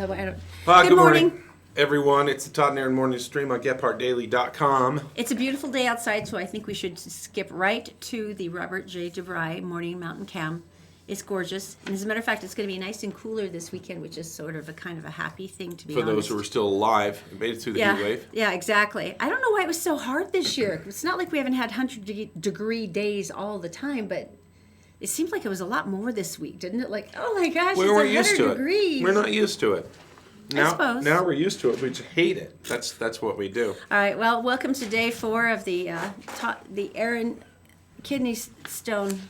so I don't... Good morning, everyone. It's the Todd and Erin Morning stream on GetPartDaily.com. It's a beautiful day outside, so I think we should skip right to the Robert J. DeVry Morning Mountain Cam. It's gorgeous. And as a matter of fact, it's going to be nice and cooler this weekend, which is sort of a kind of a happy thing, to be honest. For those who are still alive and made it through the heat wave. Yeah, exactly. I don't know why it was so hard this year. It's not like we haven't had 100-degree days all the time, but it seemed like it was a lot more this week, didn't it? Like, oh my gosh, We it's weren't used 100 to degrees. it. We're not used to it. I suppose. Now we're used to it. We just hate it. That's what we do. All right. Well, welcome to day 4 of the Erin Kidney Stone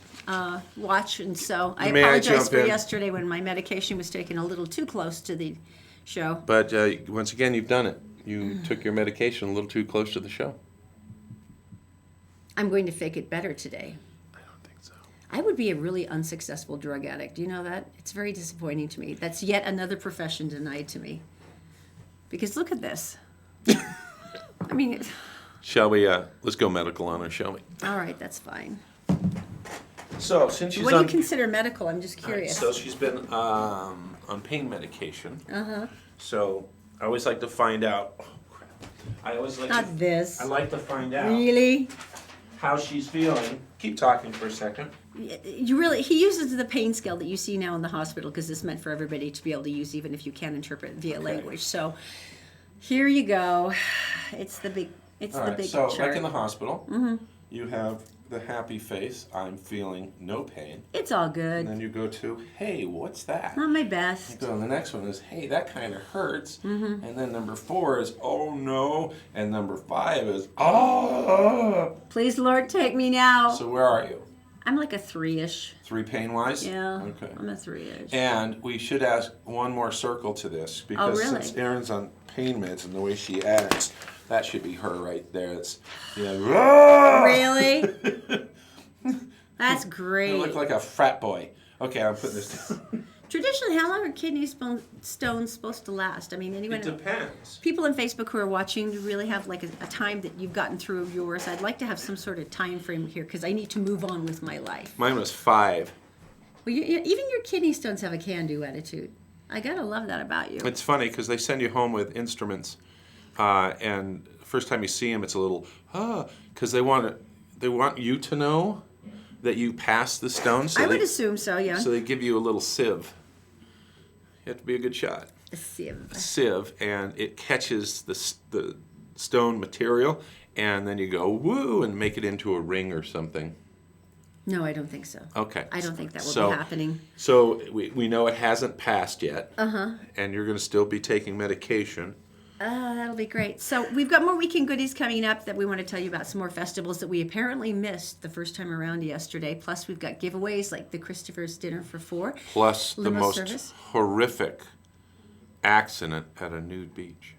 watch. And so I apologize for yesterday when my medication was taken a little too close to the show. But once again, you've done it. You took your medication a little too close to the show. I'm going to fake it better today. I don't think so. I would be a really unsuccessful drug addict. Do you know that? It's very disappointing to me. That's yet another profession denied to me. Because look at this. I mean... Shall we, let's go medical on her, shall we? All right, that's fine. So, since she's What do you consider medical? I'm just curious. So she's been on pain medication. Uh-huh. So I always like to find out. Oh crap! I always like Not this. I like to find out Really? how she's feeling. Keep talking for a second. He uses the pain scale that you see now in the hospital because it's meant for everybody to be able to use, even if you can't interpret via language. So here you go. It's the big. It's All the right, big so chart. like in the hospital, you have the happy face. I'm feeling no pain. It's all And good. then you go to, hey, what's that? Not my You best. go, and the next one is, hey, that kind of hurts. And then number 4 is, oh no. And number 5 is, oh. Please, Lord, take me now. So where are you? I'm like a 3-ish. 3 pain-wise? Yeah. Okay. I'm a 3-ish. And we should add one more circle to this because really? since Erin's on pain meds and the way she acts, that should be her right there. It's Really? That's great. You look like a frat boy. Okay, I'm putting this down. Traditionally, how long are kidney stones supposed to last? I mean, anyone? It depends. People on Facebook who are watching really have like a time that you've gotten through yours. I'd like to have some sort of time frame here because I need to move on with my life. Mine was 5. Well, even your kidney stones have a can-do attitude. I gotta love that about you. It's funny because they send you home with instruments, and the first time you see them, it's a little because they want you to know that you passed the stone. So I would assume so, yeah. So they give you a little sieve. You have to be a good shot. A sieve. A sieve, and it catches the stone material, and then you go woo and make it into a ring or something. No, I don't think so. Okay. I don't think that will be happening. So we know it hasn't passed yet. Uh-huh. And you're going to still be taking medication. That'll be great. So we've got more weekend goodies coming up that we want to tell you about, some more festivals that we apparently missed the first time around yesterday. Plus, we've got giveaways like the Christopher's Dinner for 4. Plus the limo most service. horrific accident at a nude beach.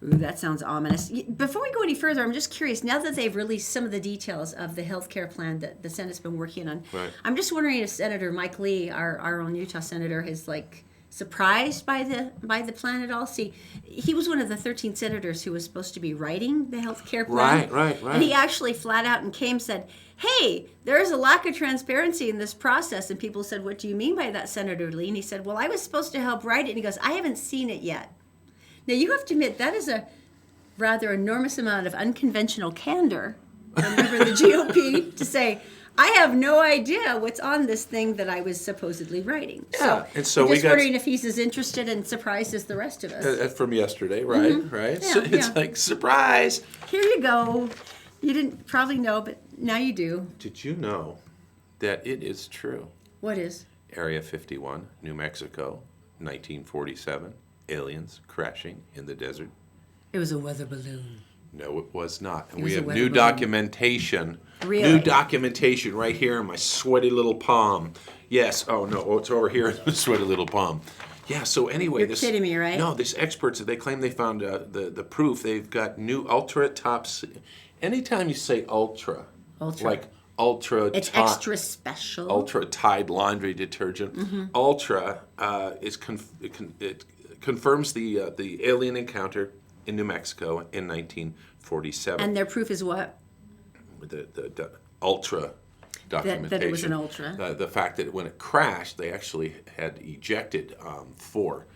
Ooh, that sounds ominous. Before we go any further, I'm just curious, now that they've released some of the details of the health care plan that the Senate's been working on, Right. I'm just wondering if Senator Mike Lee, our own Utah senator, is like surprised by the plan at all. See, he was one of the 13 senators who was supposed to be writing the health care plan. Right. And he actually flat out and said, hey, there's a lack of transparency in this process. And people said, what do you mean by that, Senator Lee? And he said, well, I was supposed to help write it. And he goes, I haven't seen it yet. Now, you have to admit, that is a rather enormous amount of unconventional candor from a member of the GOP to say, I have no idea what's on this thing that I was supposedly writing. Yeah. And so I'm we just got wondering if he's as interested and surprised as the rest of us. from yesterday, right? Right. Yeah, So it's yeah. like surprise. Here you go. You didn't probably know, but now you do. Did you know that it is true? What is? Area 51, New Mexico, 1947. Aliens crashing in the desert. It was a weather balloon. No, it was not. And It we was a have weather new balloon. documentation. Really? New documentation right here in my sweaty little palm. Yes. Oh, no. Oh, it's over here in the sweaty little palm. Yeah, so anyway. You're kidding me, right? No, these experts, they claim they found the proof. They've got new ultra tops. Anytime you say ultra, like ultra... It's extra special. Ultra Tide laundry detergent. Ultra it confirms the alien encounter in New Mexico in 1947. And their proof is what? The ultra documentation. That it was an ultra. The fact that when it crashed, they actually had ejected 4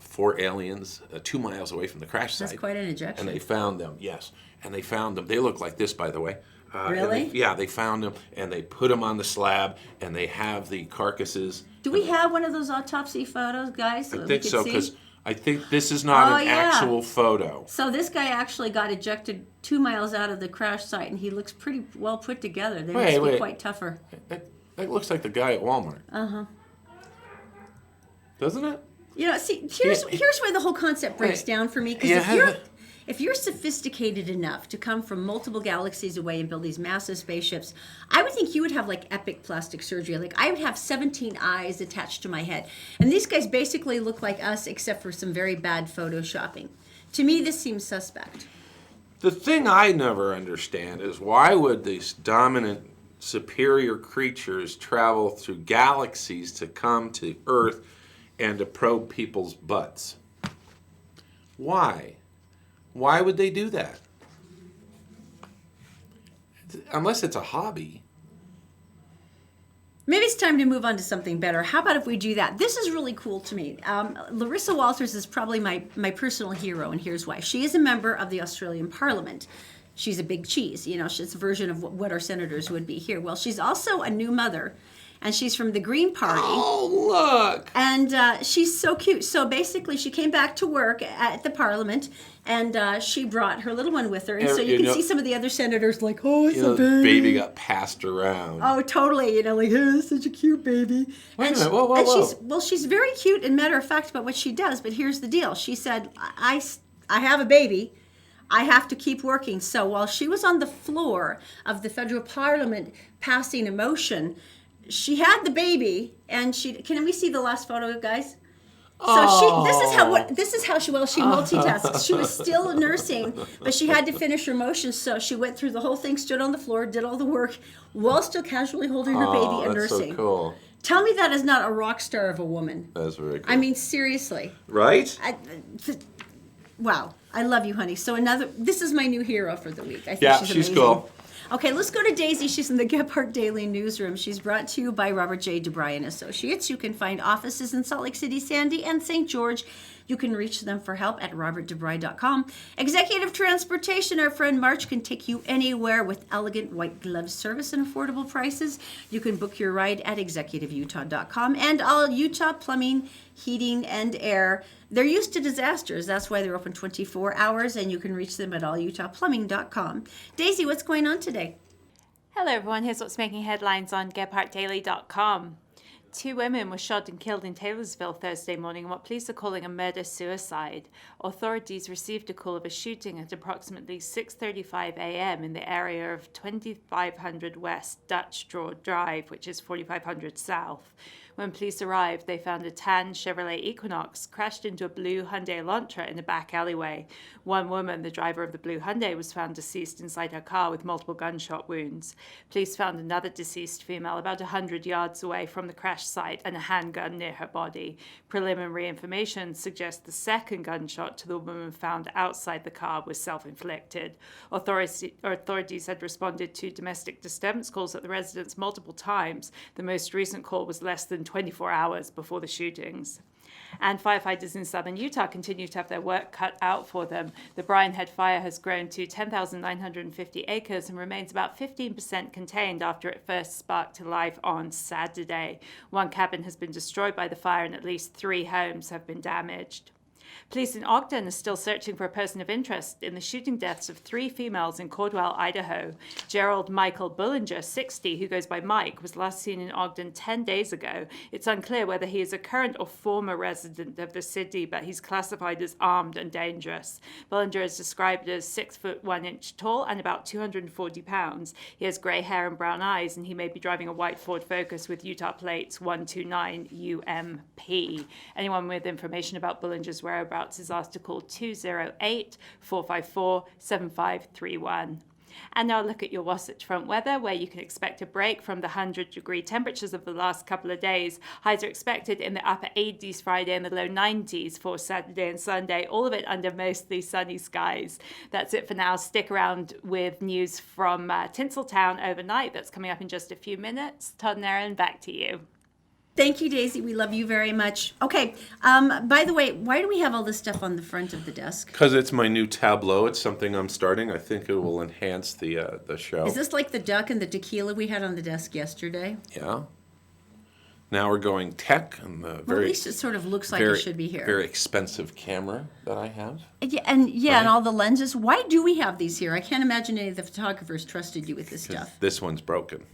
4 aliens 2 miles away from the crash site. That's quite an ejection. And they found them, yes. And they found them. They look like this, by the way. Really? They found them, and they put them on the slab, and they have the carcasses. Do we have one of those autopsy photos, guys? I think so, because I think this is not an actual photo. So this guy actually got ejected 2 miles out of the crash site, and he looks pretty well put together. They must be quite tougher. That looks like the guy at Walmart. Uh-huh. Doesn't it? You know, see, here's where the whole concept breaks down for me. Because if you're sophisticated enough to come from multiple galaxies away and build these massive spaceships, I would think you would have like epic plastic surgery. Like I would have 17 eyes attached to my head. And these guys basically look like us except for some very bad photoshopping. To me, this seems suspect. The thing I never understand is why would these dominant, superior creatures travel through galaxies to come to Earth and to probe people's butts? Why? Why would they do that? Unless it's a hobby. Maybe it's time to move on to something better. How about if we do that? This is really cool to me. Larissa Walters is probably my personal hero, and here's why. She is a member of the Australian Parliament. She's a big cheese. You know, she's a version of what our senators would be here. Well, she's also a new mother, and she's from the Green Party. Oh, look! And she's so cute. So basically, she came back to work at the Parliament, and she brought her little one with her. And so you can see some of the other senators like, oh, it's a baby. The baby got passed around. Oh, totally. You know, like, oh, such a cute baby. Wait a minute. Whoa. She's very cute and matter of fact about what she does. But here's the deal. She said, I have a baby. I have to keep working. So while she was on the floor of the federal parliament passing a motion, she had the baby, and can we see the last photo, guys? So this is how she multitasks. She was still nursing, but she had to finish her motion, so she went through the whole thing, stood on the floor, did all the work, while still casually holding her baby and nursing. That's so cool. Tell me that is not a rock star of a woman. That's very cool. I mean, seriously. Right? Wow. I love you, honey. So this is my new hero for the week. I think she's amazing. Cool. Okay, let's go to Daisy. She's in the Gephardt Daily Newsroom. She's brought to you by Robert J. DeBry and Associates. You can find offices in Salt Lake City, Sandy, and St. George. You can reach them for help at robertdebry.com. Executive Transportation, our friend March can take you anywhere with elegant white glove service and affordable prices. You can book your ride at executiveutah.com. And all Utah Plumbing, Heating, and Air. They're used to disasters. That's why they're open 24 hours, and you can reach them at allutahplumbing.com. Daisy, what's going on today? Hello, everyone. Here's what's making headlines on GephardtDaily.com. 2 women were shot and killed in Taylorsville Thursday morning in what police are calling a murder-suicide. Authorities received a call of a shooting at approximately 6:35 a.m. in the area of 2500 West Dutch Draw Drive, which is 4500 South. When police arrived, they found a tan Chevrolet Equinox crashed into a blue Hyundai Elantra in a back alleyway. One woman, the driver of the blue Hyundai, was found deceased inside her car with multiple gunshot wounds. Police found another deceased female about 100 yards away from the crash site and a handgun near her body. Preliminary information suggests the second gunshot to the woman found outside the car was self-inflicted. Authorities had responded to domestic disturbance calls at the residence multiple times. The most recent call was less than 24 hours before the shootings. And firefighters in southern Utah continue to have their work cut out for them. The Brian Head fire has grown to 10,950 acres and remains about 15% contained after it first sparked to life on Saturday. One cabin has been destroyed by the fire and at least 3 homes have been damaged. Police in Ogden are still searching for a person of interest in the shooting deaths of 3 females in Caldwell, Idaho. Gerald Michael Bullinger, 60, who goes by Mike, was last seen in Ogden 10 days ago. It's unclear whether he is a current or former resident of the city, but he's classified as armed and dangerous. Bullinger is described as 6 foot 1 inch tall and about 240 pounds. He has grey hair and brown eyes, and he may be driving a white Ford Focus with Utah plates 129 UMP. Anyone with information about Bullinger's whereabouts is asked to call 208-454-7531. And now look at your Wasatch Front weather, where you can expect a break from the 100-degree temperatures of the last couple of days. Highs are expected in the upper 80s Friday and the low 90s for Saturday and Sunday, all of it under mostly sunny skies. That's it for now. Stick around with news from Tinseltown overnight. That's coming up in just a few minutes. Todd and Erin, back to you. Thank you, Daisy. We love you very much. Okay. By the way, why do we have all this stuff on the front of the desk? Because it's my new tableau. It's something I'm starting. I think it will enhance the show. Is this like the duck and the tequila we had on the desk yesterday? Yeah. Now we're going tech and the Well, at very, least it sort of looks like very, it should be here. very expensive camera that I have. And all the lenses. Why do we have these here? I can't imagine any of the photographers trusted you with this stuff. This one's broken.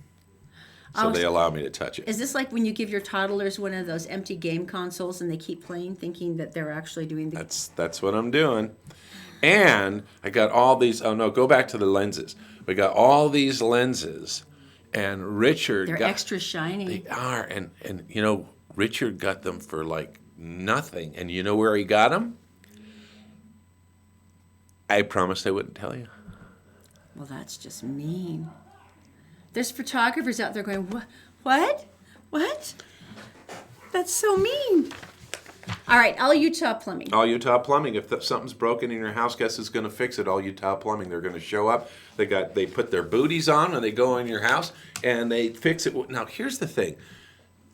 So they allow me to touch it. Is this like when you give your toddlers one of those empty game consoles and they keep playing thinking that they're actually doing the... That's what I'm doing. And I got all these, oh no, go back to the lenses. We got all these lenses and Richard They're extra shiny. They are, and you know, Richard got them for like nothing. And you know where he got them? I promised I wouldn't tell you. Well, that's just mean. There's photographers out there going, what? What? That's so mean. All right, All Utah Plumbing. All Utah Plumbing. If something's broken in your house, guess who's going to fix it? All Utah Plumbing. They're going to show up. They put their booties on when they go in your house, and they fix it. Now, here's the thing.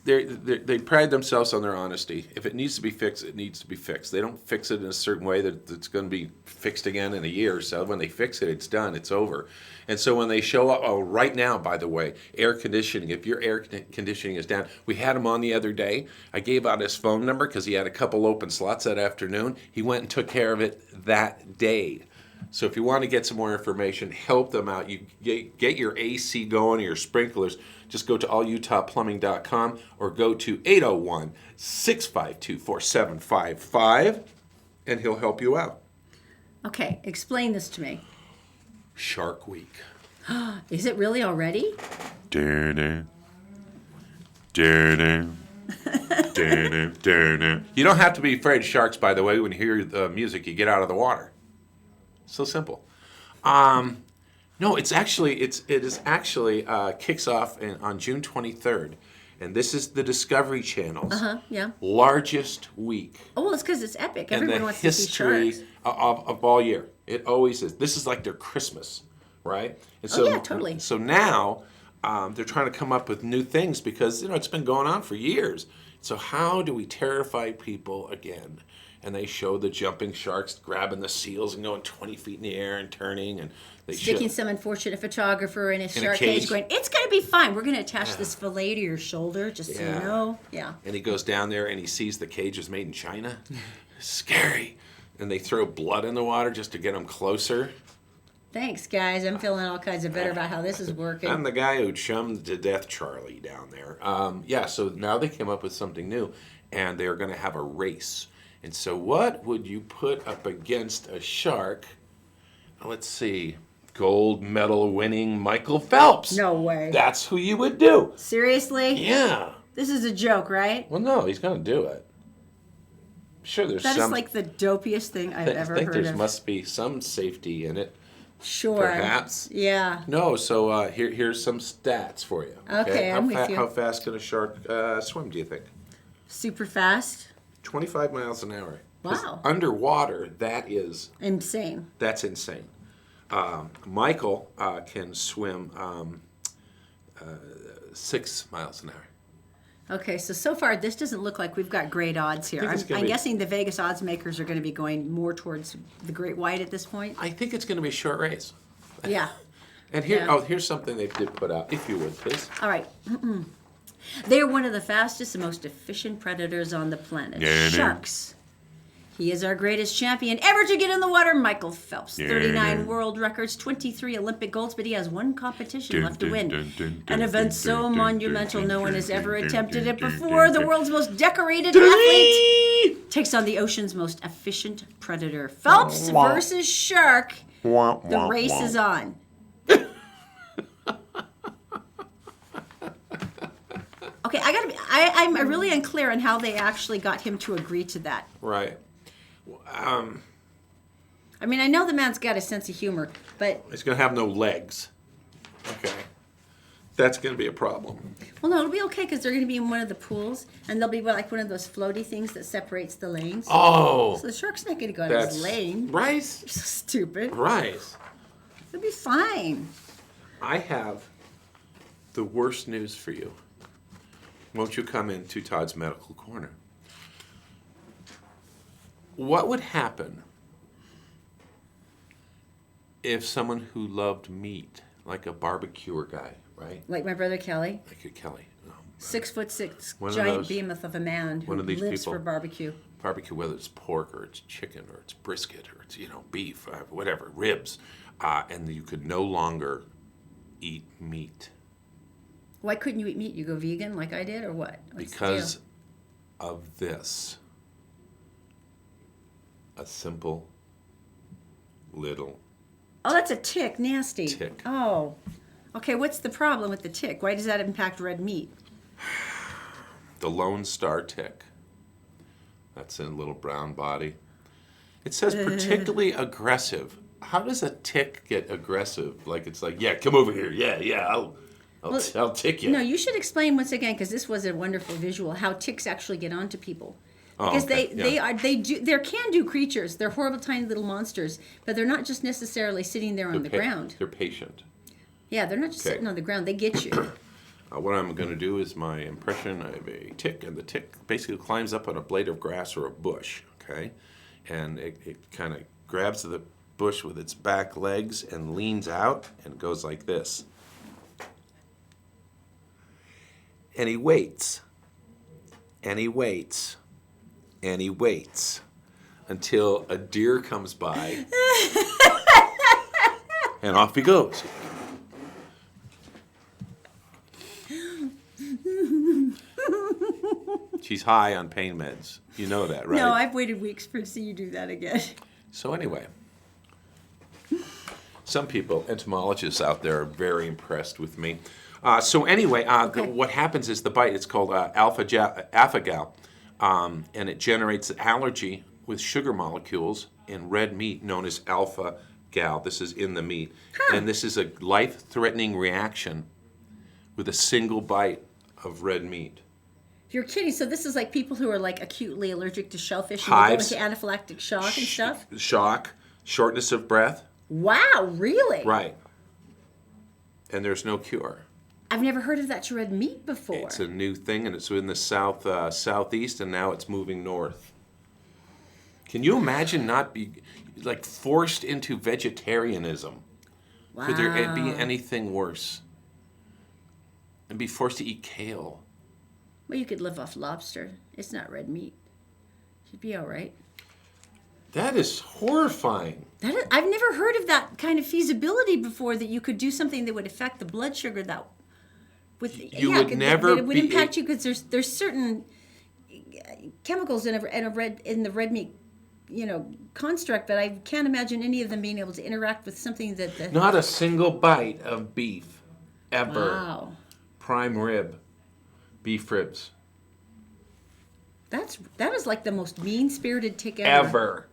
They pride themselves on their honesty. If it needs to be fixed, it needs to be fixed. They don't fix it in a certain way that it's going to be fixed again in a year or so. When they fix it, it's done. It's over. And so when they show up, right now, by the way, air conditioning. If your air conditioning is down, we had him on the other day. I gave out his phone number because he had a couple open slots that afternoon. He went and took care of it that day. So if you want to get some more information, help them out. You get your AC going, your sprinklers. Just go to allutahplumbing.com or go to 801-652-4755, and he'll help you out. Okay, explain this to me. Shark Week. Is it really already? You don't have to be afraid of sharks, by the way. When you hear the music, you get out of the water. So simple. No, it is actually kicks off on June 23rd, and this is the Discovery Channel's largest week. Oh, well, it's because it's epic. In Everyone the wants to see history sharks. of all year. It always is. This is like their Christmas, right? And so, yeah, totally. So now they're trying to come up with new things because it's been going on for years. So how do we terrify people again? And they show the jumping sharks grabbing the seals and going 20 feet in the air and turning, and they Sticking some unfortunate photographer in a a shark cage. cage going, it's going to be fine. We're going to attach this fillet to your shoulder just so you know. Yeah. And he goes down there and he sees the cage is made in China. Scary. And they throw blood in the water just to get him closer. Thanks, guys. I'm feeling all kinds of better about how this is working. I'm the guy who chummed to death Charlie down there. So now they came up with something new, and they're going to have a race. And so what would you put up against a shark? Let's see. Gold medal winning Michael Phelps. No way. That's who you would do. Seriously? Yeah. This is a joke, right? Well, no, he's going to do it. I'm sure there's That some... is like the dopiest thing I've ever I think heard there of. must be some safety in it. Sure. Perhaps. Yeah. No, so here's some stats for you. Okay, I'm with you. How fast can a shark swim, do you think? Super fast. 25 miles an hour. 'Cause Wow. Underwater, that's Insane. insane. Michael can swim 6 miles an hour. Okay, so far this doesn't look like we've got great odds here. I think it's gonna I'm be- guessing the Vegas odds makers are going to be going more towards the great white at this point. I think it's going to be a short race. Yeah. And here, Yeah. here's something they did put out, if you would, please. All right. They are one of the fastest and most efficient predators on the planet. Sharks. He is our greatest champion ever to get in the water, Michael Phelps. 39 world records, 23 Olympic golds, but he has one competition left to win. An event so monumental no one has ever attempted it before. The world's most decorated athlete takes on the ocean's most efficient predator. Phelps versus shark. The race is on. Okay, I'm really unclear on how they actually got him to agree to that. Right. I mean, I know the man's got a sense of humor, but... He's going to have no legs. Okay. That's going to be a problem. Well, no, it'll be okay because they're going to be in one of the pools, and they'll be like one of those floaty things that separates the lanes. Oh! So the shark's not going to go out of his lane. Right? You're so stupid. Right. It'll be fine. I have the worst news for you. Won't you come into Todd's Medical Corner? What would happen if someone who loved meat, like a barbecuer guy, right? Like my brother Kelly, Like a Kelly. 6'6", One of giant those- behemoth of a man who one of these lives people. for barbecue. Barbecue, whether it's pork or it's chicken or it's brisket or it's, beef, whatever, ribs. And you could no longer eat meat. Why couldn't you eat meat? You go vegan like I did, or what? What's the Because deal? of this. A simple little Oh, that's a tick. Nasty. tick. Oh. Okay, what's the problem with the tick? Why does that impact red meat? The Lone Star tick. That's in a little brown body. It says particularly aggressive. How does a tick get aggressive? Like it's like, yeah, come over here. Yeah, I'll tick you. No, you should explain once again, because this was a wonderful visual, how ticks actually get onto people. Oh, Because okay, they're can-do creatures. They're horrible tiny little monsters, but they're not just necessarily sitting there on the ground. They're patient. Yeah, they're not just Okay. sitting on the ground. They get you. What I'm going to do is my impression of a tick, and the tick basically climbs up on a blade of grass or a bush, okay? And it kind of grabs the bush with its back legs and leans out and goes like this. And he waits, and he waits, and he waits until a deer comes by, and off he goes. She's high on pain meds. You know that, right? No, I've waited weeks to see you do that again. So anyway, some people, entomologists out there, are very impressed with me. What happens is the bite. It's called alpha-gal, and it generates allergy with sugar molecules in red meat known as alpha-gal. This is in the meat, and this is a life-threatening reaction with a single bite of red meat. You're kidding. So this is like people who are like acutely allergic to shellfish and Hives. they go into anaphylactic shock and stuff? Shock, shortness of breath. Wow, really? Right. And there's no cure. I've never heard of that to red meat before. It's a new thing, and it's in the southeast, and now it's moving north. Can you imagine not be like forced into vegetarianism? Wow. Could there be anything worse? And be forced to eat kale. Well, you could live off lobster. It's not red meat. Should be all right. That is horrifying. I've never heard of that kind of feasibility before, that you could do something that would affect the blood sugar that would never it would be impact you, because there's certain chemicals in the red meat construct, but I can't imagine any of them being able to interact with something that Not a single bite of beef ever. Wow. Prime rib, beef ribs. That is like the most mean-spirited tick Ever.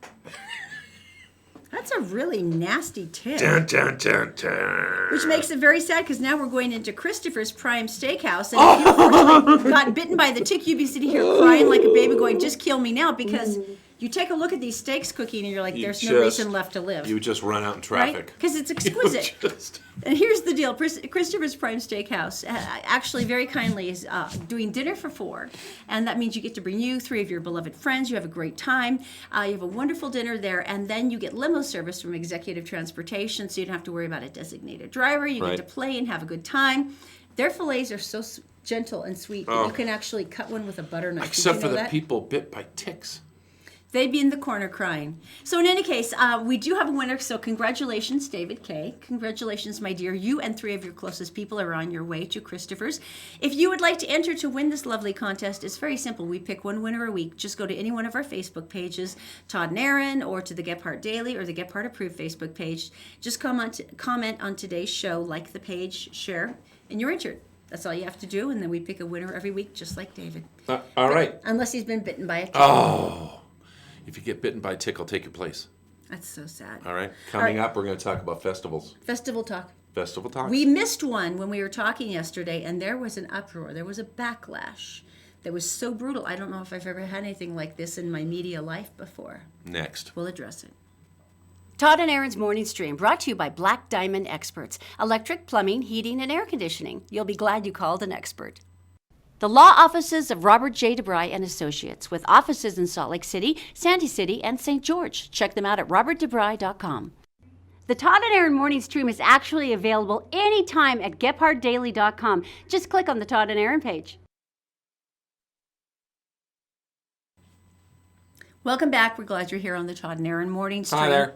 That's a really nasty tick. Dun, dun, dun, dun. Which makes it very sad, because now we're going into Christopher's Prime Steakhouse, and if you unfortunately got bitten by the tick, you'd be sitting here crying like a baby going, just kill me now, because you take a look at these steaks cooking and you're like, there's no reason left to live. You just run out in traffic. Because it's exquisite. And here's the deal. Christopher's Prime Steakhouse actually very kindly is doing dinner for 4. And that means you get to bring 3 of your beloved friends. You have a great time. You have a wonderful dinner there. And then you get limo service from Executive Transportation, so you don't have to worry about a designated driver. You get to play and have a good time. Their fillets are so gentle and sweet that you can actually cut one with a butter knife. Except for the people bit by ticks. They'd be in the corner crying. So in any case, we do have a winner. So congratulations, David K. Congratulations, my dear. You and 3 of your closest people are on your way to Christopher's. If you would like to enter to win this lovely contest, it's very simple. We pick one winner a week. Just go to any one of our Facebook pages, Todd and Erin, or to the Gephardt Daily or the Gephardt Approved Facebook page. Just comment on today's show, like the page, share, and you're entered. That's all you have to do, and then we pick a winner every week, just like David. All right. Unless he's been bitten by a tick. Oh. If you get bitten by a tick, I'll take your place. That's so sad. All right. Coming up, we're going to talk about festivals. Festival talk. Festival talk. We missed one when we were talking yesterday, and there was an uproar. There was a backlash that was so brutal. I don't know if I've ever had anything like this in my media life before. Next. We'll address it. Todd and Erin's Morning Stream, brought to you by Black Diamond Experts. Electric, plumbing, heating, and air conditioning. You'll be glad you called an expert. The law offices of Robert J. DeBry and Associates, with offices in Salt Lake City, Sandy City, and St. George. Check them out at robertdebry.com. The Todd and Erin Morning Stream is actually available anytime at GephardtDaily.com. Just click on the Todd and Erin page. Welcome back. We're glad you're here on the Todd and Erin Morning Stream. Hi there.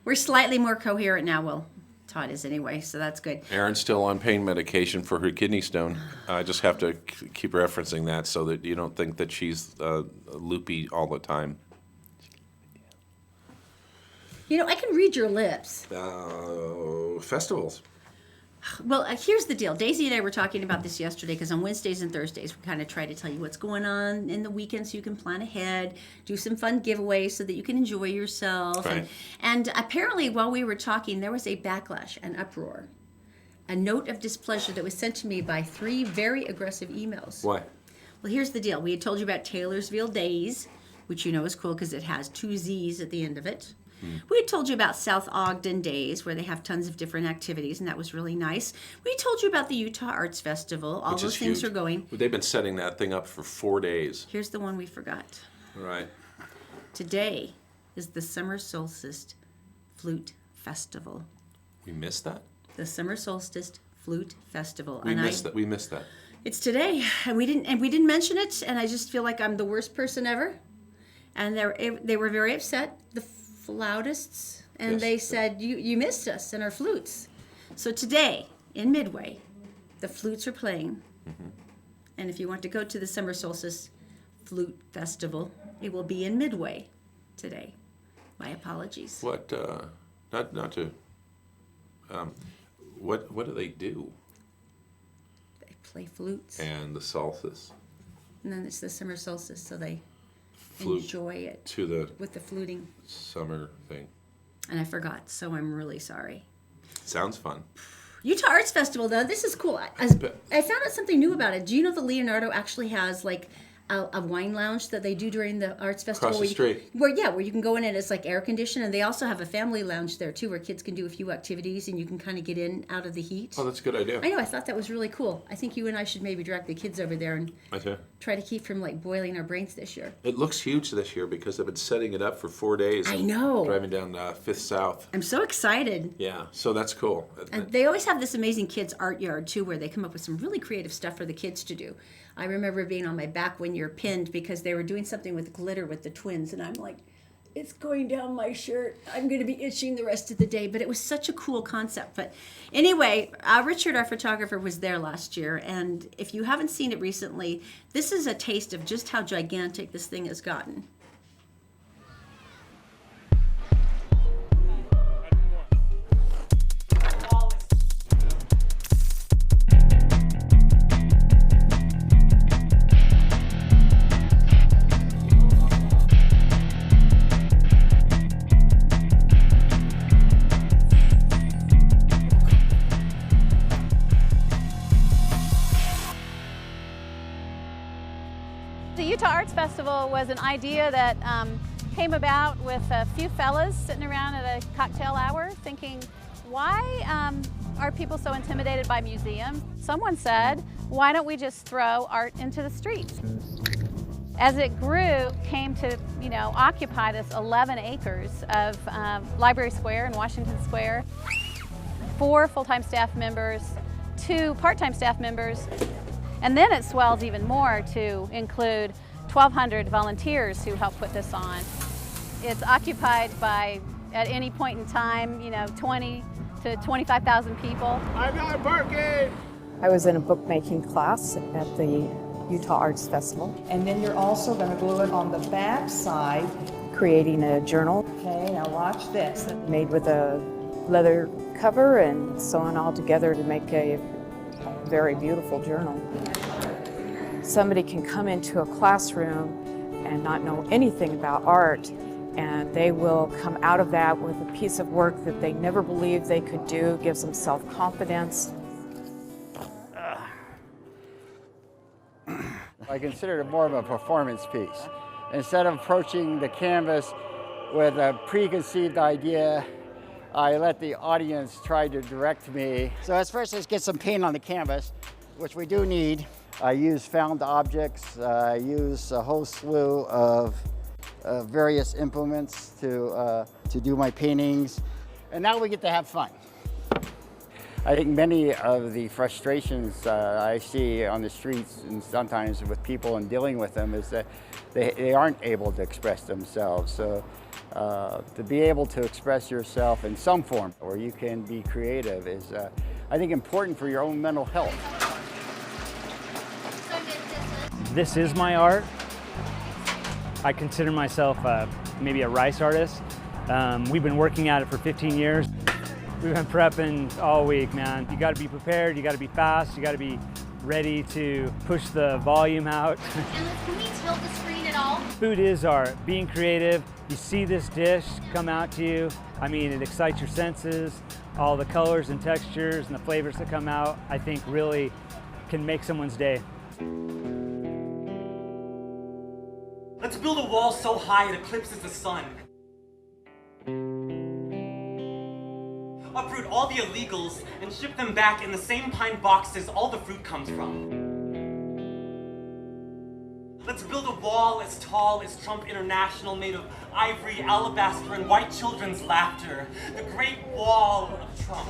We're slightly more coherent now. Well, Todd is anyway, so that's good. Erin's still on pain medication for her kidney stone. I just have to keep referencing that so that you don't think that she's loopy all the time. You know, I can read your lips. Festivals. Well, here's the deal. Daisy and I were talking about this yesterday because on Wednesdays and Thursdays, we kind of try to tell you what's going on in the weekend so you can plan ahead, do some fun giveaways so that you can enjoy yourself. Right. And apparently, while we were talking, there was a backlash, an uproar, a note of displeasure that was sent to me by 3 very aggressive emails. Why? Well, here's the deal. We had told you about Taylorsville Days, which you know is cool because it has 2 Z's at the end of it. We had told you about South Ogden Days, where they have tons of different activities, and that was really nice. We told you about the Utah Arts Festival. All those things are going. They've been setting that thing up for 4 days. Here's the one we forgot. Right. Today is the Summer Solstice Flute Festival. We missed that? The Summer Solstice Flute Festival. We missed that. It's today, and we didn't mention it, and I just feel like I'm the worst person ever. And they were very upset. The flautists, and they said, you missed us and our flutes. So today, in Midway, the flutes are playing. Mm-hmm. And if you want to go to the Summer Solstice Flute Festival, it will be in Midway today. My apologies. What, not to, what do they do? They play flutes. And the solstice. And then it's the Summer Solstice, so they Flute enjoy it to the with the fluting. Summer thing. And I forgot, so I'm really sorry. Sounds fun. Utah Arts Festival, though, this is cool. I found out something new about it. Do you know that Leonardo actually has like a wine lounge that they do during the Arts Festival? Across the street. Where you can go in and it's like air conditioned, and they also have a family lounge there too, where kids can do a few activities and you can kind of get in out of the heat. Oh, that's a good idea. I know. I thought that was really cool. I think you and I should maybe drag the kids over there and try to keep from like boiling our brains this year. It looks huge this year because they've been setting it up for 4 days. I know. Driving down 5th South. I'm so excited. Yeah, so that's cool. And they always have this amazing kids art yard too, where they come up with some really creative stuff for the kids to do. I remember being on my back when you're pinned because they were doing something with glitter with the twins, and I'm like, it's going down my shirt. I'm going to be itching the rest of the day. But it was such a cool concept. But anyway, Richard, our photographer, was there last year, and if you haven't seen it recently, this is a taste of just how gigantic this thing has gotten. The Utah Arts Festival was an idea that came about with a few fellas sitting around at a cocktail hour thinking, why are people so intimidated by museums? Someone said, why don't we just throw art into the streets? As it grew, came to occupy this 11 acres of Library Square in Washington Square, 4 full-time staff members, 2 part-time staff members, and then it swells even more to include 1,200 volunteers who help put this on. It's occupied by, at any point in time, 20 to 25,000 people. I'm not parking! I was in a bookmaking class at the Utah Arts Festival. And then you're also going to glue it on the back side. Creating a journal. Okay, now watch this. Made with a leather cover and sewn all together to make a very beautiful journal. Somebody can come into a classroom and not know anything about art, and they will come out of that with a piece of work that they never believed they could do, gives them self-confidence. I consider it more of a performance piece. Instead of approaching the canvas with a preconceived idea, I let the audience try to direct me. So first, let's get some paint on the canvas, which we do need. I use found objects. I use a whole slew of various implements to do my paintings. And now we get to have fun. I think many of the frustrations I see on the streets and sometimes with people and dealing with them is that they aren't able to express themselves. So to be able to express yourself in some form where you can be creative is, I think, important for your own mental health. This is my art. I consider myself maybe a rice artist. We've been working at it for 15 years. We've been prepping all week, man. You gotta be prepared, you gotta be fast, you gotta be ready to push the volume out. And can we tilt the screen at all? Food is art. Being creative, you see this dish come out to you. I mean, it excites your senses. All the colors and textures and the flavors that come out, I think really can make someone's day. Let's build a wall so high it eclipses the sun. Uproot all the illegals and ship them back in the same pine boxes all the fruit comes from. Let's build a wall as tall as Trump International, made of ivory, alabaster, and white children's laughter. The Great Wall of Trump.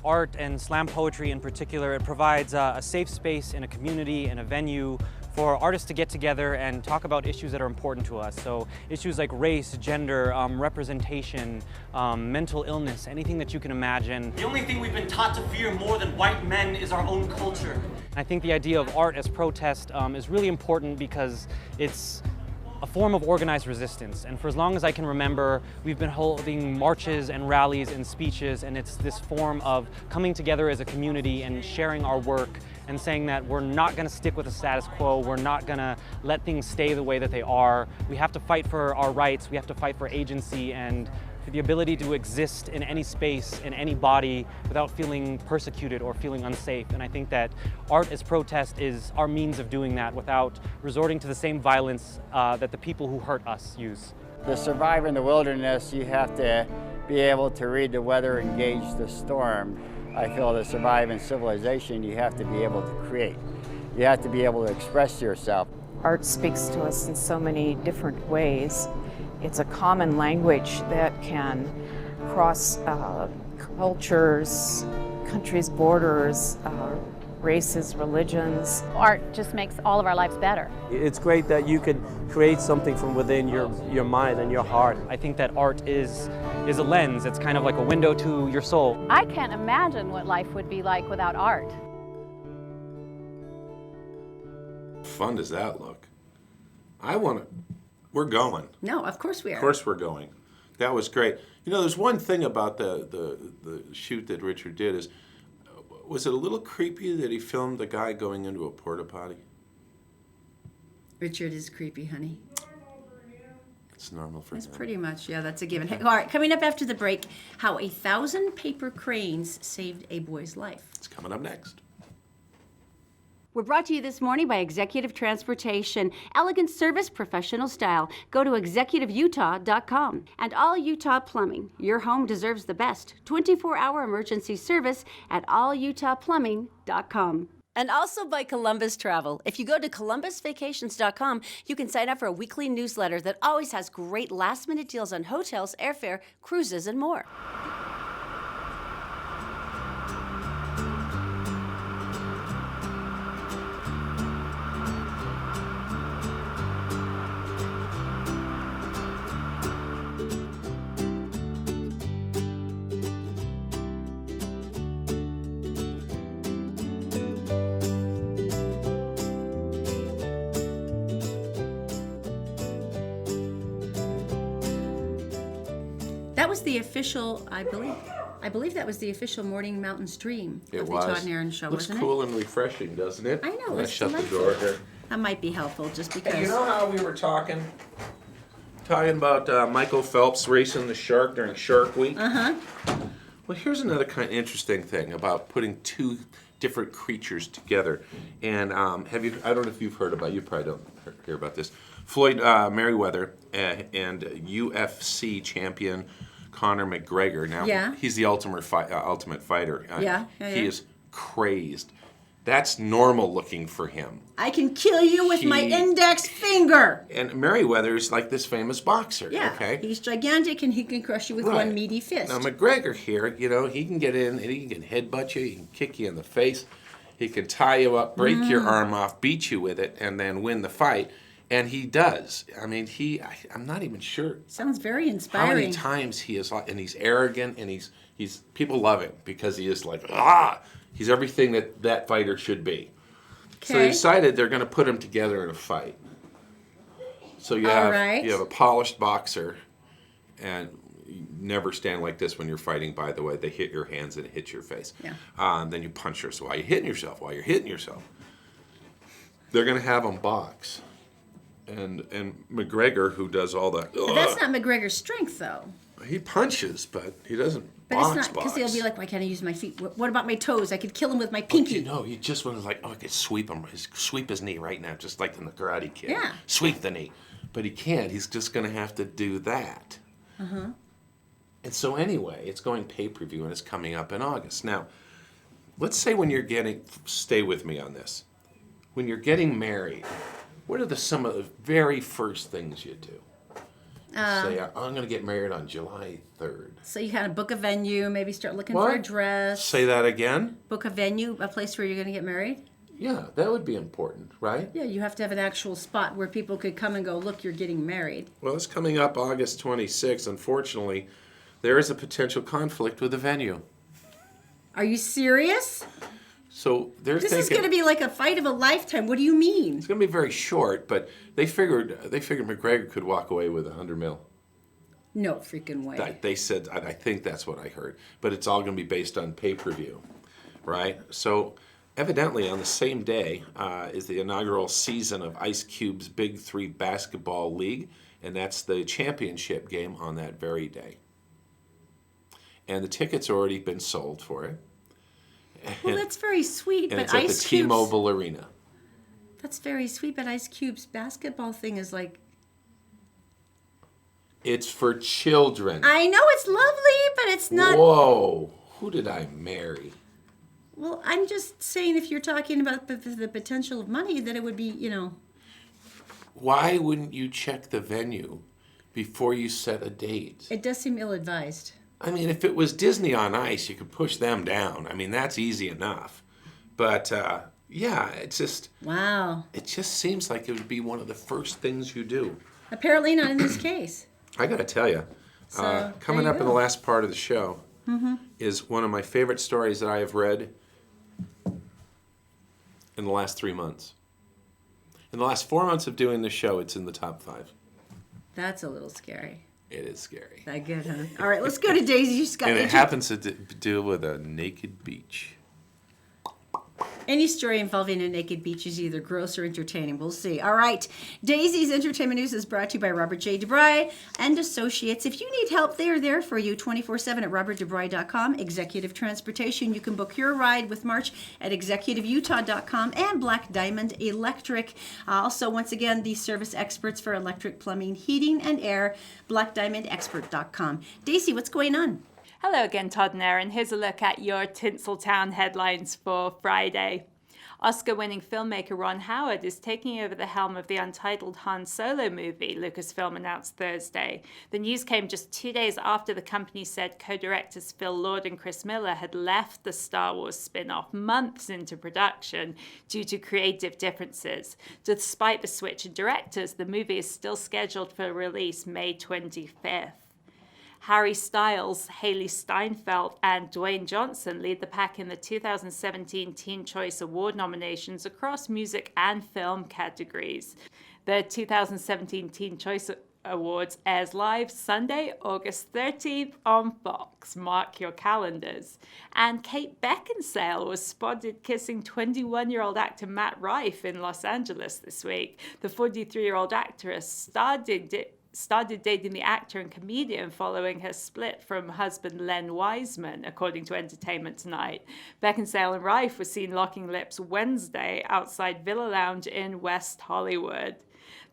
Art and slam poetry in particular, it provides a safe space in a community and a venue for artists to get together and talk about issues that are important to us. So issues like race, gender, representation, mental illness, anything that you can imagine. The only thing we've been taught to fear more than white men is our own culture. I think the idea of art as protest is really important because it's a form of organized resistance. And for as long as I can remember, we've been holding marches and rallies and speeches, and it's this form of coming together as a community and sharing our work and saying that we're not going to stick with the status quo, we're not going to let things stay the way that they are. We have to fight for our rights, we have to fight for agency and for the ability to exist in any space, in any body, without feeling persecuted or feeling unsafe. And I think that art as protest is our means of doing that without resorting to the same violence that the people who hurt us use. To survive in the wilderness, you have to be able to read the weather and gauge the storm. I feel to survive in civilization, you have to be able to create. You have to be able to express yourself. Art speaks to us in so many different ways. It's a common language that can cross cultures, countries' borders, races, religions. Art just makes all of our lives better. It's great that you could create something from within your mind and your heart. I think that art is a lens. It's kind of like a window to your soul. I can't imagine what life would be like without art. Fun does that look? We're going. No, of course we are. Of course we're going. That was great. You know, there's one thing about the shoot that Richard did is, was it a little creepy that he filmed the guy going into a porta potty? Richard is creepy, honey. It's normal for That's him. pretty much, yeah, that's a given. Hey, all right, coming up after the break, how 1,000 paper cranes saved a boy's life. It's coming up next. We're brought to you this morning by Executive Transportation. Elegant service, professional style. Go to executiveutah.com. And All Utah Plumbing. Your home deserves the best. 24-hour emergency service at allutahplumbing.com. And also by Columbus Travel. If you go to columbusvacations.com, you can sign up for a weekly newsletter that always has great last-minute deals on hotels, airfare, cruises, and more. That was the official, I believe that was the official morning mountain stream of the Todd and Erin show, Looks wasn't cool and refreshing, doesn't it? I know, When I it's shut the delightful. door here. That might be helpful just because. Hey, you know how we were talking about Michael Phelps racing the shark during Shark Week? Uh-huh. Well, here's another kind of interesting thing about putting two different creatures together. And I don't know if you've heard about, you probably don't hear about this. Floyd Mayweather and UFC champion Conor McGregor. Now, Yeah. he's the ultimate fighter. Yeah. He is crazed. That's normal looking for him. I can kill you with my He- index finger. And Merriweather's like this famous boxer, Yeah, okay? he's gigantic and he can crush you with Right. one meaty fist. Now McGregor here, he can get in and he can headbutt you, he can kick you in the face, he can tie you up, break your arm off, beat you with it, and then win the fight. And he does. I mean, I'm not even sure Sounds very how inspiring. many times he is like, and he's arrogant, and he's people love him because he is like, he's everything that fighter should be. So they Okay. decided they're going to put him together in a fight. So you have right. you have a polished boxer, and you never stand like this when you're fighting. By the way, they hit your hands and it hits your face. Yeah. Then you punch her. So while you're hitting yourself, they're going to have him box. And McGregor, who does all that, But that's not McGregor's strength, though. he punches, but he doesn't But box. it's not because he'll be like, "Why can't I use my feet? What about my toes? I could kill him with my But pinky." he just was like, I could sweep his knee right now, just like in the Karate Kid. Yeah. Sweep the knee. But he can't. He's just going to have to do that. And so anyway, it's going pay-per-view, and it's coming up in August. Now, let's say stay with me on this. When you're getting married, what are some of the very first things you do? Say, I'm going to get married on July 3rd. So you kind of book a venue, maybe start looking for a What? dress. Say that again? Book a venue, a place where you're going to get married. Yeah, that would be important, right? Yeah, you have to have an actual spot where people could come and go, "Look, you're getting married." Well, it's coming up August 26th. Unfortunately, there is a potential conflict with the venue. Are you serious? So they're This thinking is going to be like a fight of a lifetime. What do you mean? it's going to be very short, but they figured McGregor could walk away with $100 million. No freaking way. They said, I think that's what I heard, but it's all going to be based on pay-per-view, right? So evidently on the same day is the inaugural season of Ice Cube's Big Three Basketball League, and that's the championship game on that very day. And the tickets already been sold for it. Well, that's very sweet, And but it's at the Ice Cube's... T-Mobile Arena. That's very sweet, but Ice Cube's basketball thing is like... It's for children. I know it's lovely, but it's not... Whoa, who did I marry? Well, I'm just saying if you're talking about the potential of money, that it would be, Why wouldn't you check the venue before you set a date? It does seem ill-advised. I mean, if it was Disney on Ice, you could push them down. I mean, that's easy enough. But, yeah, it's just... Wow. It just seems like it would be one of the first things you do. Apparently not in this case. I got to tell you, So, coming there up you in the go. last part of the show is one of my favorite stories that I have read in the last 3 months. In the last 4 months of doing this show, it's in the top 5. That's a little scary. It is scary. That good, huh? All right, let's go to Daisy. You just got And it inter- happens to deal with a naked beach. Any story involving a naked beach is either gross or entertaining. We'll see. All right. Daisy's Entertainment News is brought to you by Robert J. DeBry and Associates. If you need help, they are there for you 24/7 at robertdebry.com. Executive Transportation. You can book your ride with March at executiveutah.com and Black Diamond Electric. Also, once again, the service experts for electric, plumbing, heating, and air, blackdiamondexpert.com. Daisy, what's going on? Hello again, Todd and Erin. Here's a look at your Tinseltown headlines for Friday. Oscar-winning filmmaker Ron Howard is taking over the helm of the untitled Han Solo movie, Lucasfilm announced Thursday. The news came just 2 days after the company said co-directors Phil Lord and Chris Miller had left the Star Wars spin-off months into production due to creative differences. Despite the switch in directors, the movie is still scheduled for release May 25th. Harry Styles, Haley Steinfeld, and Dwayne Johnson lead the pack in the 2017 Teen Choice Award nominations across music and film categories. The 2017 Teen Choice Awards airs live Sunday, August 13th on Fox. Mark your calendars. And Kate Beckinsale was spotted kissing 21-year-old actor Matt Rife in Los Angeles this week. The 43-year-old actress started dating the actor and comedian following her split from husband Len Wiseman, according to Entertainment Tonight. Beckinsale and Rife were seen locking lips Wednesday outside Villa Lounge in West Hollywood.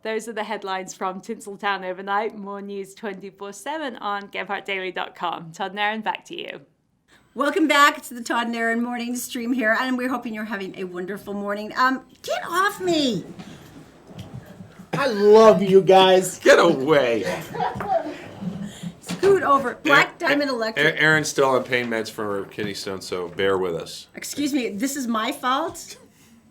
Those are the headlines from Tinseltown overnight. More news 24/7 on GebhardtDaily.com. Todd and Erin, back to you. Welcome back to the Todd and Erin Morning stream here, and we're hoping you're having a wonderful morning. Get off me! I love you guys. Get away. Scoot over. Black Diamond Electric. Erin's still on pain meds from her kidney stone, so bear with us. Excuse me, this is my fault?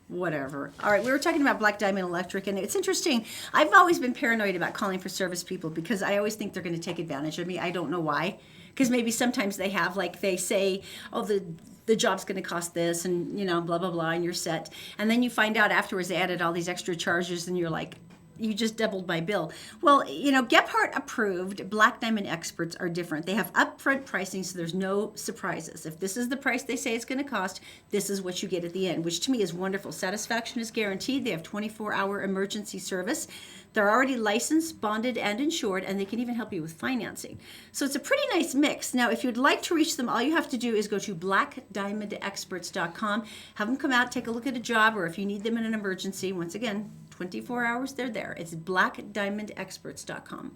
Whatever. All right, we were talking about Black Diamond Electric, and it's interesting. I've always been paranoid about calling for service people because I always think they're going to take advantage of me. I don't know why. Because maybe sometimes they have, like, they say, oh, the job's going to cost this, and, you know, blah, blah, blah, and you're set. And then you find out afterwards they added all these extra charges, and you're like, you just doubled my bill. Well, you know, Gephardt approved Black Diamond experts are different. They have upfront pricing, so there's no surprises. If this is the price they say it's going to cost, this is what you get at the end, which to me is wonderful. Satisfaction is guaranteed. They have 24-hour emergency service. They're already licensed, bonded, and insured, and they can even help you with financing. So it's a pretty nice mix. Now, if you'd like to reach them, all you have to do is go to blackdiamondexperts.com, have them come out, take a look at a job, or if you need them in an emergency, once again, 24 hours, they're there. It's blackdiamondexperts.com.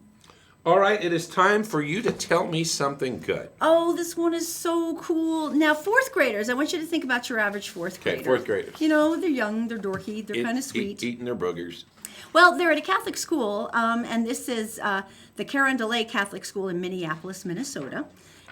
All right, it is time for you to tell me something good. Oh, this one is so cool. Now, fourth graders, I want you to think about your average fourth grader. Okay, fourth graders. You know, they're young, they're dorky, they're kind of sweet. Eating their boogers. Well, they're at a Catholic school, and this is the Carondelet Catholic School in Minneapolis, Minnesota.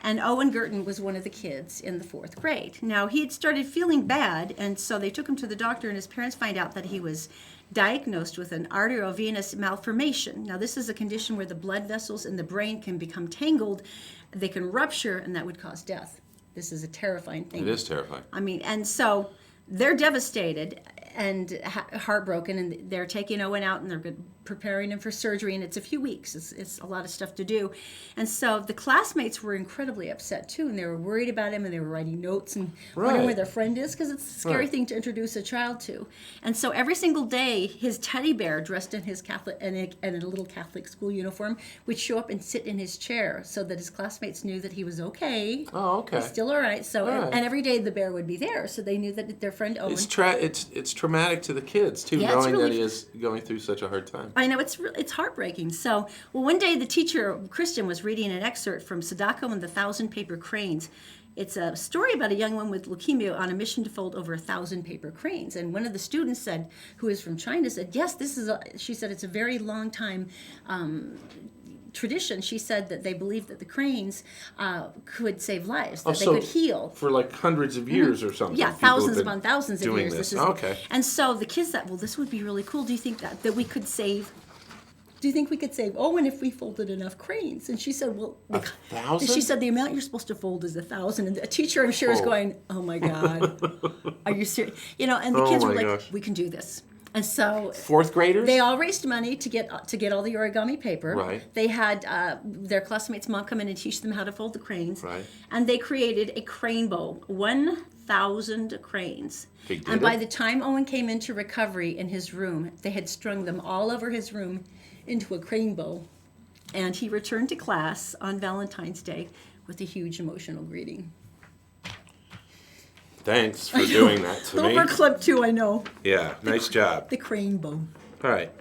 And Owen Girton was one of the kids in the fourth grade. Now, he had started feeling bad, and so they took him to the doctor, and his parents find out that he was diagnosed with an arteriovenous malformation. Now, this is a condition where the blood vessels in the brain can become tangled, they can rupture, and that would cause death. This is a terrifying thing. It is terrifying. I mean, and so they're devastated and heartbroken, and they're taking Owen out and they're preparing him for surgery, and it's a few weeks. It's a lot of stuff to do. And so the classmates were incredibly upset too, and they were worried about him, and they were writing notes and wondering where their friend is, because it's a scary thing to introduce a child to. And so every single day, his teddy bear dressed in his Catholic and a little Catholic school uniform would show up and sit in his chair so that his classmates knew that he was okay. Oh, okay. He's still all right. So and every day the bear would be there, so they knew that their friend Owen. It's traumatic to the kids too, knowing that he is going through such a hard time. I know, it's heartbreaking. So, well, one day the teacher, Kristen, was reading an excerpt from Sadako and the 1,000 Paper Cranes. It's a story about a young woman with leukemia on a mission to fold over 1,000 paper cranes. And one of the students said, who is from China, said, yes, she said it's a very long time tradition. She said that they believed that the cranes could save lives, that they could heal. For like hundreds of years or something. Yeah, thousands upon thousands of years. This is, okay. And so the kids thought, well, this would be really cool. Do you think that we could save... Do you think we could save Owen if we folded enough cranes? And she said, well... 1,000? She said, the amount you're supposed to fold is 1,000. And the teacher, I'm sure, is going, oh my God. Are you serious? You know, and the kids were like, we can do this. And so... Fourth graders? They all raised money to get all the origami paper. Right. They had their classmates' mom come in and teach them how to fold the cranes. Right. And they created a crane bow. 1,000 cranes. And by the time Owen came into recovery in his room, they had strung them all over his room into a crane bow, and he returned to class on Valentine's Day with a huge emotional greeting. Thanks for doing that to me. Overclipped too, I know. Yeah, nice job. The crane bow. All right.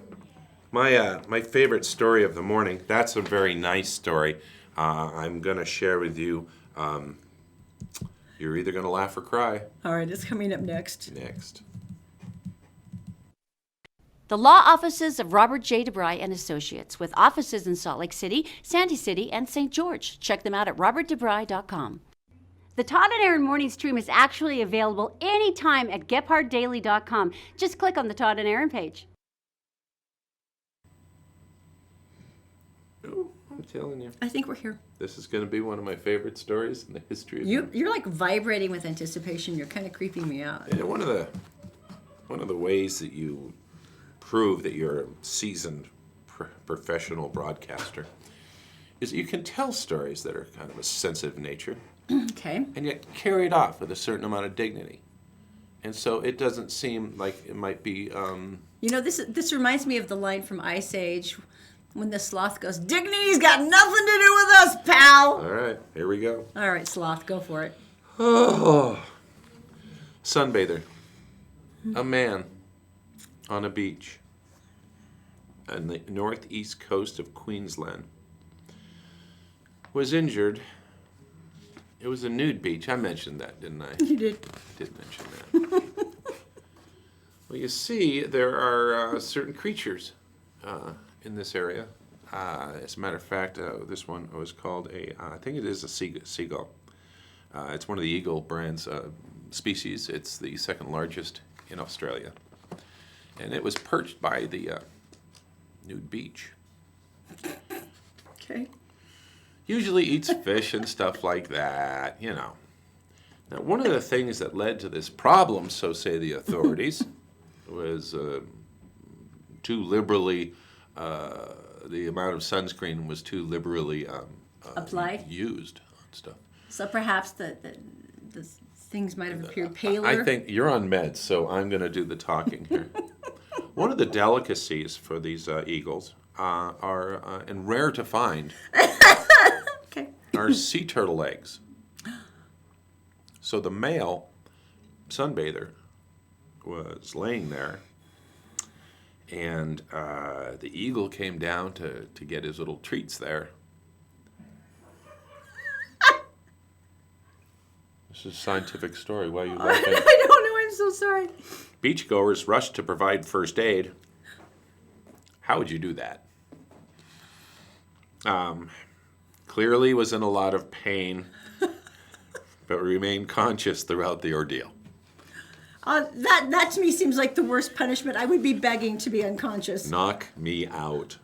My favorite story of the morning, that's a very nice story. I'm going to share with you. You're either going to laugh or cry. All right, it's coming up next. The law offices of Robert J. DeBry and Associates, with offices in Salt Lake City, Sandy City, and St. George. Check them out at robertdebry.com. The Todd and Erin Morning stream is actually available anytime at gephardtdaily.com. Just click on the Todd and Erin page. Oh, I'm telling you. I think we're here. This is going to be one of my favorite stories in the history of You're like vibrating with anticipation. You're kind of creeping me out. Yeah, one of the ways that you prove that you're a seasoned professional broadcaster is that you can tell stories that are kind of a sensitive nature. Okay. And yet carry it off with a certain amount of dignity. And so it doesn't seem like it might be... You know, this reminds me of the line from Ice Age when the sloth goes, dignity's got nothing to do with us, pal. All right, here we go. All right, sloth, go for it. Oh. Sunbather. A man on a beach on the northeast coast of Queensland was injured It was a nude beach. I mentioned that, didn't I? You did. I did mention that. Well, you see, there are certain creatures in this area. As a matter of fact, this one was called I think it is a seagull. It's one of the eagle brand's species. It's the second largest in Australia. And it was perched by the nude beach. Okay. Usually eats fish and stuff like that, you know. Now, one of the things that led to this problem, so say the authorities, was too liberally, the amount of sunscreen was too liberally Applied? used on stuff. So perhaps the things might have appeared paler. I think you're on meds, so I'm going to do the talking here. One of the delicacies for these eagles are, and rare to find, okay. are sea turtle eggs. So the male sunbather was laying there, and the eagle came down to get his little treats there. This is a scientific story. Why are you laughing? I don't know. I'm so sorry. Beachgoers rushed to provide first aid. How would you do that? Clearly was in a lot of pain, but remained conscious throughout the ordeal. That to me seems like the worst punishment. I would be begging to be unconscious. Knock me out.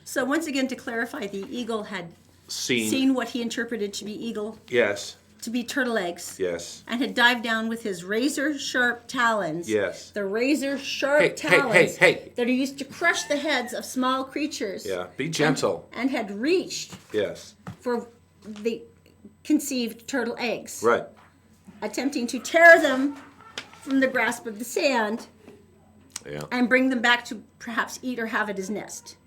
So once again, to clarify, the eagle had Seen what he interpreted to be eagle, Yes. to be turtle eggs. Yes. And had dived down with his razor-sharp talons. Yes. The razor-sharp Hey, talons hey. that are used to crush the heads of small creatures. Yeah. Be gentle. And had reached Yes. for the conceived turtle eggs. Right. Attempting to tear them from the grasp of the sand Yeah. and bring them back to perhaps eat or have at his nest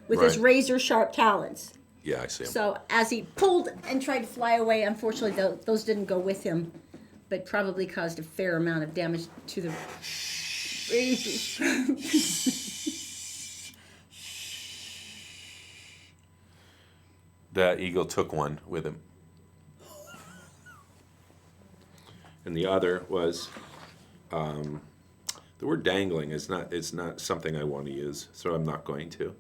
with his Right. razor-sharp talons. Yeah, I see him. So as he pulled and tried to fly away, unfortunately, those didn't go with him, but probably caused a fair amount of damage to the. The eagle took one with him. And the other was, the word dangling is not something I want to use, so I'm not going to.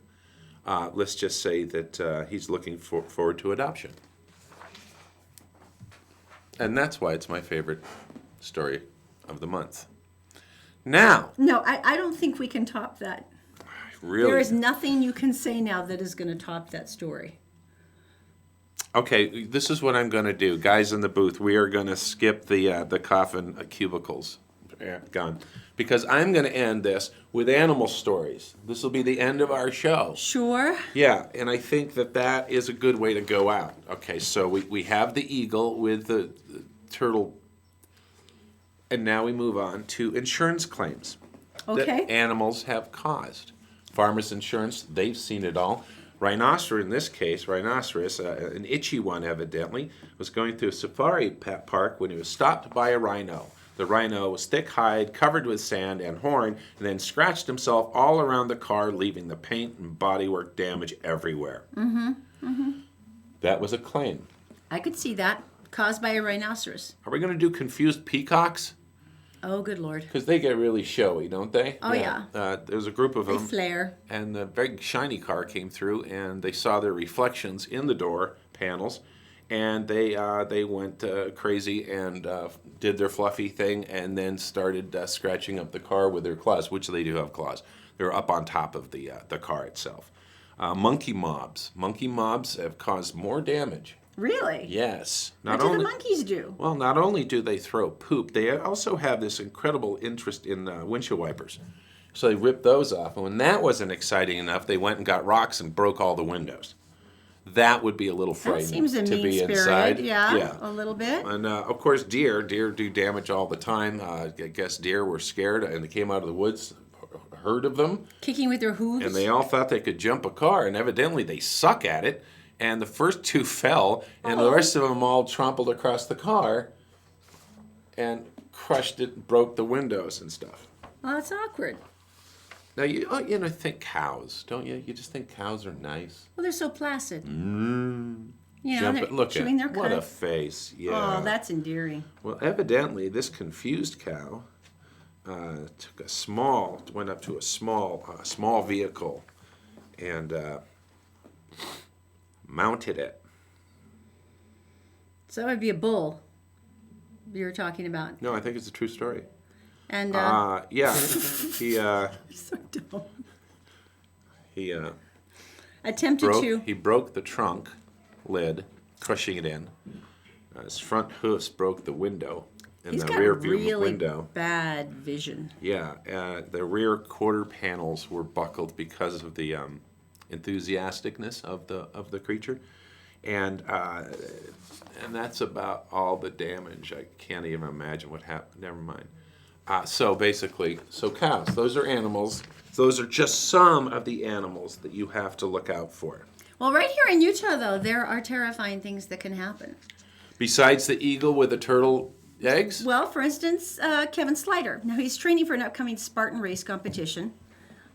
Let's just say that he's looking forward to adoption. And that's why it's my favorite story of the month. Now, No, I don't think we can top that. really. There is nothing you can say now that is going to top that story. Okay, this is what I'm going to do. Guys in the booth, we are going to skip the coffin cubicles. Gone. Because I'm going to end this with animal stories. This will be the end of our show. Sure. Yeah, and I think that is a good way to go out. Okay, so we have the eagle with the turtle, and now we move on to insurance claims Okay. that animals have caused. Farmers insurance, they've seen it all. Rhinoceros, in this case, an itchy one evidently, was going through a safari park when he was stopped by a rhino. The rhino was thick-hide, covered with sand and horn, and then scratched himself all around the car, leaving the paint and bodywork damage everywhere. That was a claim. I could see that. Caused by a rhinoceros. Are we going to do confused peacocks? Oh, good Lord. Because they get really showy, don't they? Oh, yeah. There's a group of They them. flare. And the big shiny car came through, and they saw their reflections in the door panels, and they went crazy and did their fluffy thing, and then started scratching up the car with their claws, which they do have claws. They're up on top of the car itself. Monkey mobs have caused more damage. Really? Yes. What do the monkeys do? Well, not only do they throw poop, they also have this incredible interest in windshield wipers. So they ripped those off, and when that wasn't exciting enough, they went and got rocks and broke all the windows. That would be a little That frightening seems a to be mean-spirited. inside. Yeah, a little bit. And of course, deer do damage all the time. I guess deer were scared, and they came out of the woods, a herd of them, Kicking with their hooves. and they all thought they could jump a car, and evidently they suck at it. And the first two fell, and the rest of them all trampled across the car and crushed it, broke the windows and stuff. Well, that's awkward. Now, you think cows, don't you? You just think cows are nice. Well, they're so placid. You know, they're Look chewing their at what a cud. face. Yeah. Oh, that's endearing. Well, evidently, this confused cow went up to a small vehicle and mounted it. So that would be a bull you were talking about. No, I think it's a true story. And yeah, he so dumb. he Attempted he broke the trunk lid, crushing it in. His front hoofs broke the window and He's the got rear view really window. bad vision. Yeah, the rear quarter panels were buckled because of the enthusiasticness of the creature, and that's about all the damage. I can't even imagine what happened. Never mind. So basically, cows. Those are animals. Those are just some of the animals that you have to look out for. Well, right here in Utah, though, there are terrifying things that can happen. Besides the eagle with the turtle eggs? Well, for instance, Kevin Slider. Now, he's training for an upcoming Spartan race competition.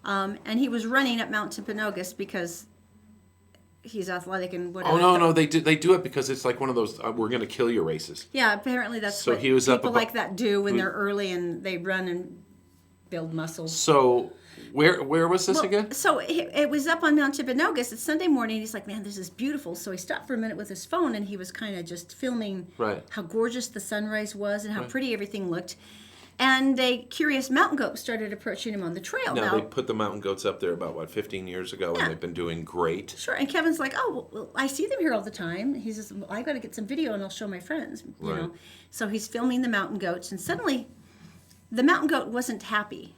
And he was running up Mount Timpanogos because he's athletic and whatever. Oh, no, they do it because it's like one of those, we're going to kill you races. Yeah, apparently that's So what he was up people above- like that do when they're early and they run and build muscles. So where was this again? So it was up on Mount Timpanogos. It's Sunday morning. He's like, man, this is beautiful. So he stopped for a minute with his phone and he was kind of just filming how gorgeous the sunrise was and how pretty everything looked. And a curious mountain goat started approaching him on the trail. Now, they put the mountain goats up there about, 15 years ago, and they've been doing great. Sure. And Kevin's like, oh, well, I see them here all the time. He says, well, I got to get some video and I'll show my friends. You know. So he's filming the mountain goats, and suddenly the mountain goat wasn't happy.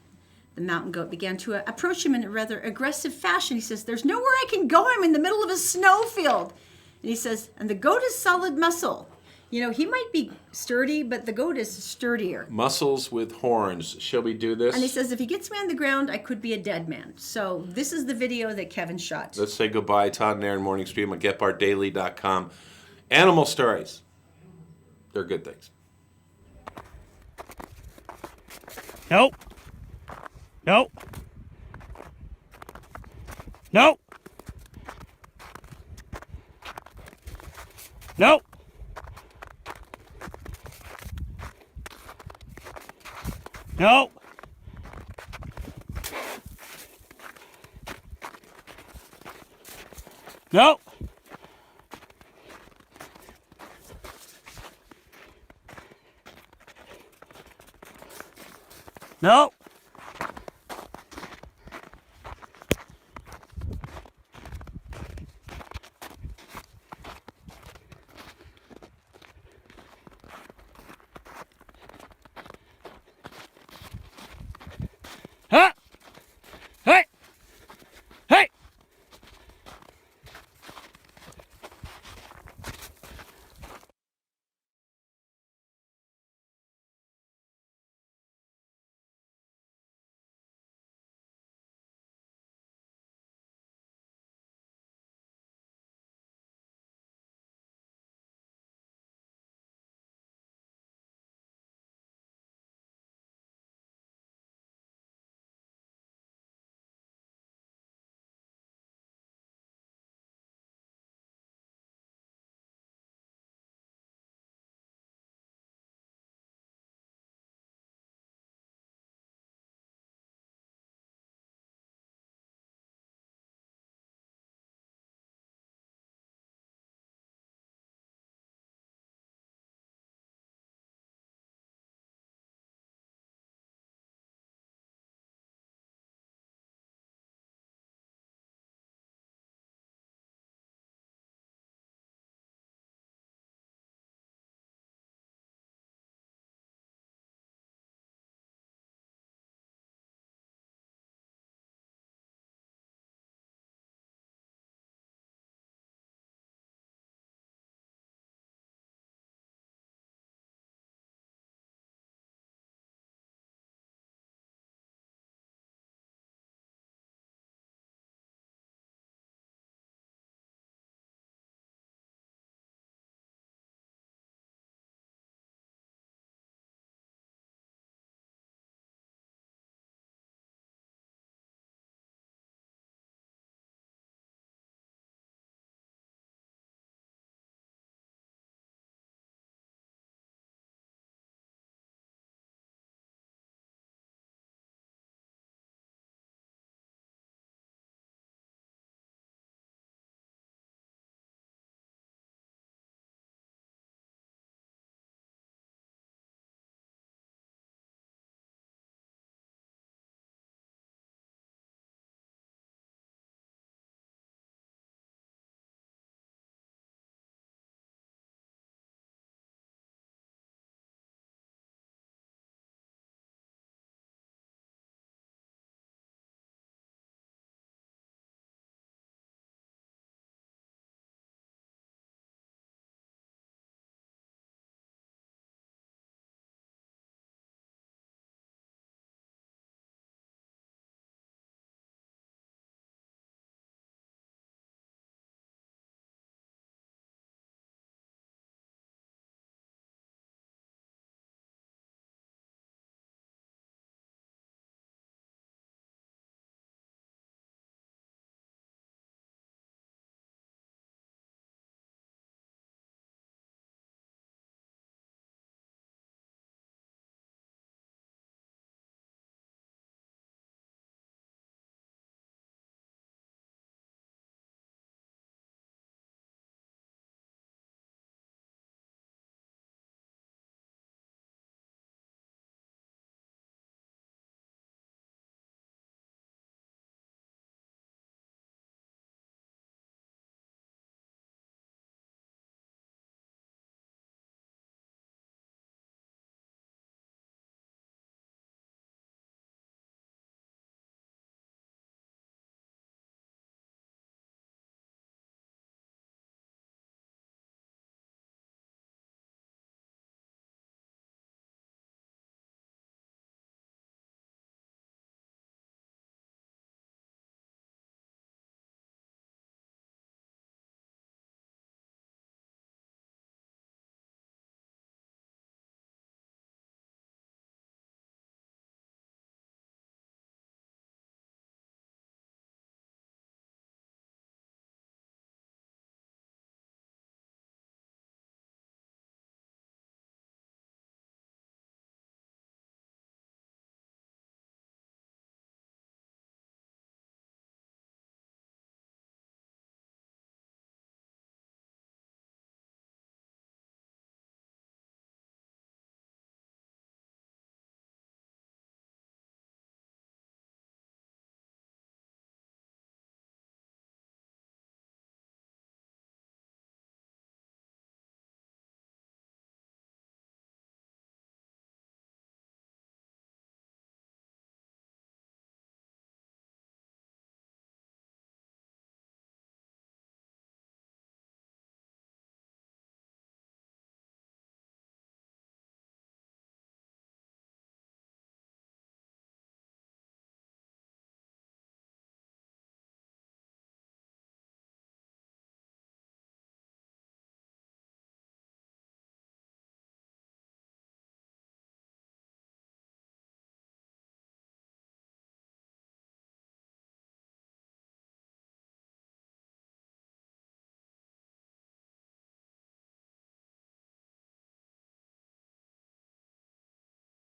The mountain goat began to approach him in a rather aggressive fashion. He says, there's nowhere I can go. I'm in the middle of a snowfield. And he says, and the goat is solid muscle. You know, he might be sturdy, but the goat is sturdier. Muscles with horns. Shall we do this? And he says, if he gets me on the ground, I could be a dead man. So this is the video that Kevin shot. Let's say goodbye. Todd and Erin Morning stream on GetBartDaily.com. Animal stories. They're good things. Nope. Nope. Nope. Nope. Nope. Nope. Nope.